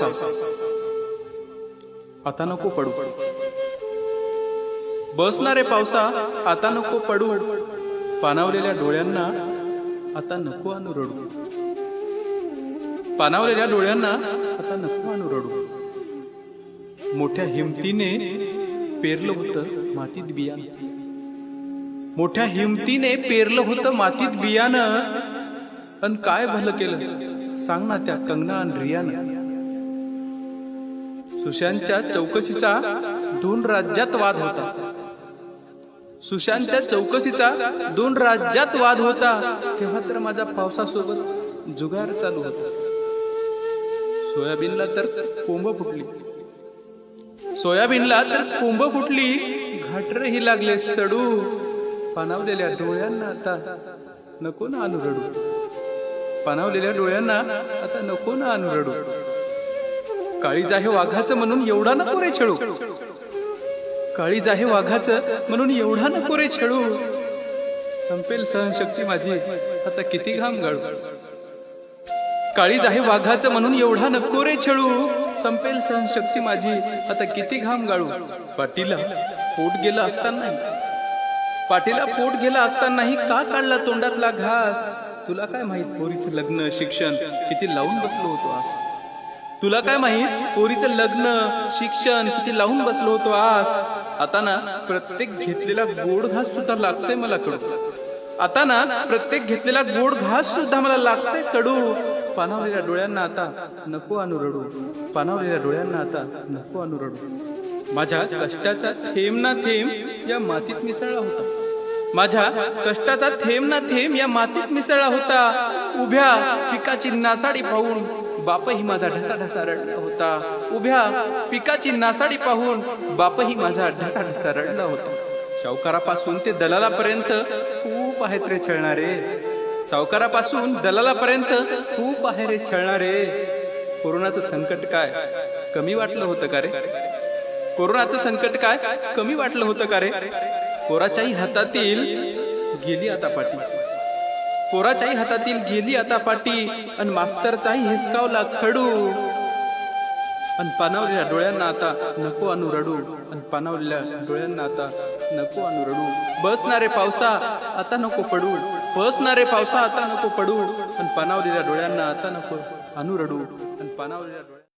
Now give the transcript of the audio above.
पावसा आता नको पडू, बसणारे पावसा आता नको पडू, पाणावलेल्या डोळ्यांना आता नको आणू रडू, पाणावलेल्या डोळ्यांना आता नको आणू रडू. मोठ्या हिमतीने पेरलं होतं मातीत बियाणं, मोठ्या हिमतीने पेरलं होतं मातीत बियाणं, अन काय भलं केलं सांग ना त्या कंगना आणि रियानं. सुशांतच्या चौकशीचा 2 राज्यात वाद होता, सुशांतच्या चौकशीचा 2 राज्यात वाद होता, तेव्हा तर माझ्या पावसासोबत जुगार चालू होता. सोयाबीनला तर कोंब फुटली, सोयाबीनला तर कोंब फुटली, घाटरही लागले सडू, पाणावलेल्या डोळ्यांना आता नको ना आणू रडू, पाणावलेल्या डोळ्यांना आता नको ना आणू रडू. काळीज आहे वाघाचं म्हणून एवढा नको रे छळू, काळीज आहे वाघाचं म्हणून एवढा नको रे छळू, संपेल सहनशक्ती माझी आता किती घाम गाळू. काळीज आहे वाघाचं म्हणून एवढा नको रे छळू, संपेल सहनशक्ती माझी आता किती घाम गाळू. पाटीला पोट गेलं असताना, पाटीला पोट गेला असतानाही का काढला तोंडातला घास. तुला काय माहित पोरीचं लग्न शिक्षण किती लावून बसलो होतो आज, तुला काय माहित पोरीचं लग्न शिक्षण किती लावून बसलो होतो आज. आता ना प्रत्येक घेतलेला गोड घास सुद्धा लागतंय मला कडू, आता ना प्रत्येक घेतलेला गोड घास सुद्धा मला लागतंय कडू. पाणावलेल्या डोळ्यांना आता नको आणू रडू, पाणावलेल्या डोळ्यांना आता नको आणू रडू. माझ्या कष्टाचा थेंब ना थेंब या मातीत मिसळला होता, माझ्या कष्टाचा थेंब ना थेंब या मातीत मिसळला होता. उभ्या पिकाची नासाडी पाहून बापही माझा ढसाढसा रडला होता, उभ्या पिकाची नासाडी पाहून बापही माझा ढसाढसा रडला होता. सावकारापासून ते दलालापर्यंत खूप आहेत रे छळणारे, सावकारापासून दलालापर्यंत खूप आहे रे छळणारे. कोरोनाचं संकट काय कमी वाटलं होतं का रे, कोरोनाचं संकट काय कमी वाटलं होतं का रे. पोराच्याही हातातील गेली आता पाटी, पोराच्याही हातातील गेली आता पाटी, अन मास्तरचाही हिसकावला खडू. अन पाणावलेल्या डोळ्यांना आता नको आणू रडू, अन पाणावलेल्या डोळ्यांना आता नको आणू रडू. बसणारे पावसा आता नको पडू, बसणारे पावसा आता नको पडू, अन पाणावलेल्या डोळ्यांना आता नको आणू रडू, अन पाणावलेल्या डोळ्यांना